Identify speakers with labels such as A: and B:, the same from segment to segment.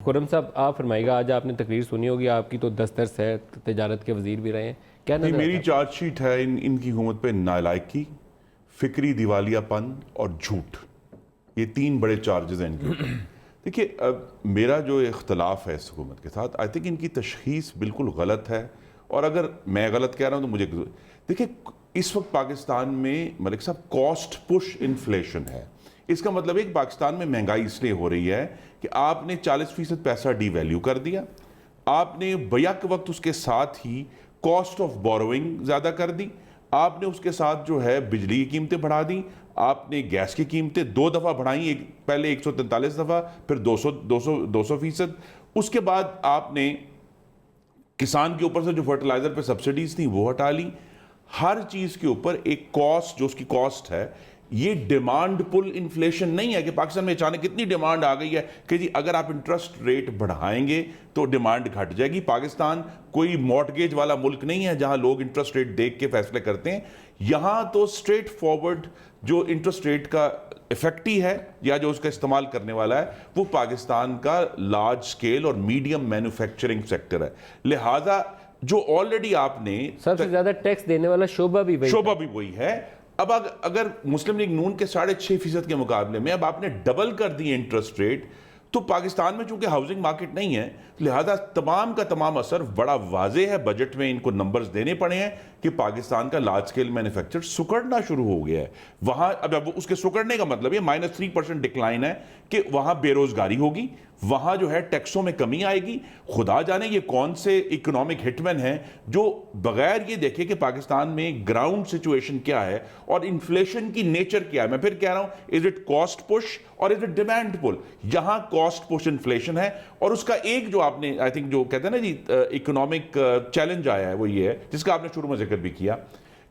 A: خرم صاحب آپ فرمائے گا, آج آپ نے تقریر سنی ہوگی, آپ کی تو دسترس ہے, تجارت کے وزیر بھی رہے ہیں, کیا نظر
B: میری چارج شیٹ ہے ان کی حکومت پہ نالائکی, فکری دیوالیہ پن اور جھوٹ, یہ 3 بڑے چارجز ہیں ان کے اوپر. دیکھیے میرا جو اختلاف ہے اس حکومت کے ساتھ, آئی تھنک ان کی تشخیص بالکل غلط ہے, اور اگر میں غلط کہہ رہا ہوں تو مجھے دیکھیے اس وقت پاکستان میں ملک صاحب کاسٹ پش انفلیشن ہے. اس کا مطلب ہے کہ پاکستان میں مہنگائی اس لیے ہو رہی ہے کہ آپ نے 40% پیسہ ڈی ویلیو کر دیا, آپ نے بیک وقت اس کے ساتھ ہی کاسٹ آف بوروئنگ زیادہ کر دی, آپ نے اس کے ساتھ جو ہے بجلی کی قیمتیں بڑھا دیں, آپ نے گیس کی قیمتیں 2 دفعہ بڑھائیں, پہلے 143 دفعہ, پھر 200%, اس کے بعد آپ نے کسان کے اوپر سے جو فرٹیلائزر پہ سبسڈیز تھیں وہ ہٹا لی. ہر چیز کے اوپر ایک کاسٹ, جو اس کی کاسٹ ہے, یہ ڈیمانڈ پل انفلیشن نہیں ہے کہ پاکستان میں اچانک اتنی ڈیمانڈ آ گئی ہے کہ جی اگر آپ انٹرسٹ ریٹ بڑھائیں گے تو ڈیمانڈ گھٹ جائے گی. پاکستان کوئی مارٹگیج والا ملک نہیں ہے جہاں لوگ انٹرسٹ ریٹ دیکھ کے فیصلے کرتے ہیں. یہاں تو اسٹریٹ فارورڈ جو انٹرسٹ ریٹ کا افیکٹی ہے یا جو اس کا استعمال کرنے والا ہے وہ پاکستان کا لارج سکیل اور میڈیم مینوفیکچرنگ سیکٹر ہے. لہٰذا جو آلریڈی آپ نے
A: سب سے زیادہ ٹیکس دینے والا شعبہ بھی
B: وہی ہے. اب اگر مسلم لیگ نون کے 6.5% کے مقابلے میں اب آپ نے ڈبل کر دی انٹرسٹ ریٹ, تو پاکستان میں چونکہ ہاؤسنگ مارکیٹ نہیں ہے, لہذا تمام کا تمام اثر بڑا واضح ہے. بجٹ میں ان کو نمبرز دینے پڑے ہیں کہ پاکستان کا لارج سکیل مینوفیکچر سکڑنا شروع ہو گیا ہے. وہاں اب اس کے سکڑنے کا مطلب یہ -3% ڈکلائن ہے کہ وہاں بے روزگاری ہوگی, وہاں جو ہے ٹیکسوں میں کمی آئے گی. خدا جانے یہ کون سے اکنامک ہٹ مین ہیں جو بغیر یہ دیکھے کہ پاکستان میں گراؤنڈ سچویشن کیا ہے اور انفلیشن کی نیچر کیا ہے. میں پھر کہہ رہا ہوں, از اٹ کاسٹ پش اور از اٹ ڈیمانڈ پل؟ یہاں کاسٹ پش انفلیشن ہے, اور اس کا ایک جو آپ نے آئی تھنک جو کہتے ہیں نا جی اکنامک چیلنج آیا ہے وہ یہ ہے جس کا آپ نے شروع میں ذکر بھی کیا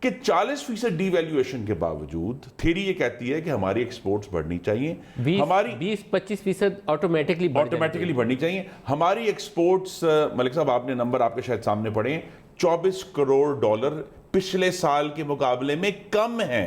B: کہ 40% ڈی ویلیویشن کے باوجود تھیری یہ کہتی ہے کہ ہماری ایکسپورٹس بڑھنی چاہیے, ہماری
A: 20-25% آٹومیٹکلی
B: بڑھنی چاہیے. ہماری ایکسپورٹس ملک صاحب آپ نے نمبر آپ کے شاید سامنے پڑے ہیں, $24 کروڑ پچھلے سال کے مقابلے میں کم ہے,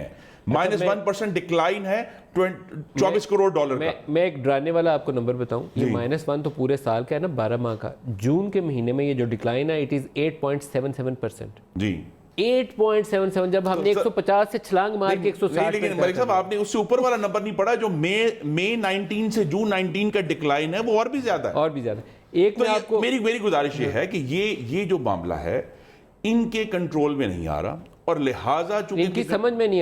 B: -1% ڈکلائن ہے $24 کروڑ کا.
A: میں ایک ڈرانے والا آپ کو نمبر بتاؤں, یہ -1 تو پورے سال کا ہے نا, 12 ماہ کا. جون کے مہینے میں یہ جو ڈکلائن ہے, اٹ از 8.77%.
B: جی
A: 8.77, جب ہم نے 150 سے چھلانگ مار کے 160.
B: لیکن ملک صاحب آپ نے اس سے اوپر والا نمبر نہیں پڑھا, جو مئی 19 سے جون 19 کا ڈکلائن ہے وہ اور بھی زیادہ ہے.
A: ایک میں آپ کو
B: میری گزارش یہ ہے کہ یہ جو معاملہ ہے ان کے کنٹرول میں نہیں آ رہا, اور لہٰذا چونکہ
A: ان کی سمجھ میں نہیں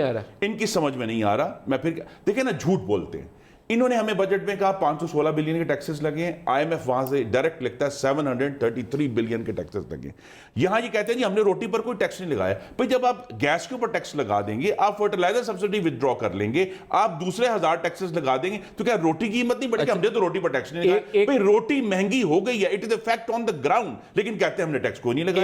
A: آ رہا.
B: میں پھر دیکھیں نا, جھوٹ بولتے ہیں. انہوں نے ہمیں بجٹ میں کہا 516 بلین کے ٹیکسز لگے ہیں, آئی ایم ایف وہاں سے ڈائریکٹ لکھتا ہے 733 بلین کے ٹیکسز لگے ہیں. یہاں یہ کہتے ہیں جی ہم نے روٹی پر کوئی ٹیکس نہیں لگایا. بھئی جب آپ گیس کے اوپر ٹیکس لگا دیں گے, آپ فرٹیلائزر سبسڈی ودرا کر لیں گے, آپ دوسرے 1000 ٹیکسز لگا دیں گے, تو کیا روٹی کی قیمت نہیں بڑھے گی؟ ہم نے تو روٹی پر ٹیکس نہیں لگایا. بھئی روٹی مہنگی ہو گئی ہے, it is a fact on the ground, لیکن کہتے ہیں ہم نے ٹیکس کوئی نہیں لگایا.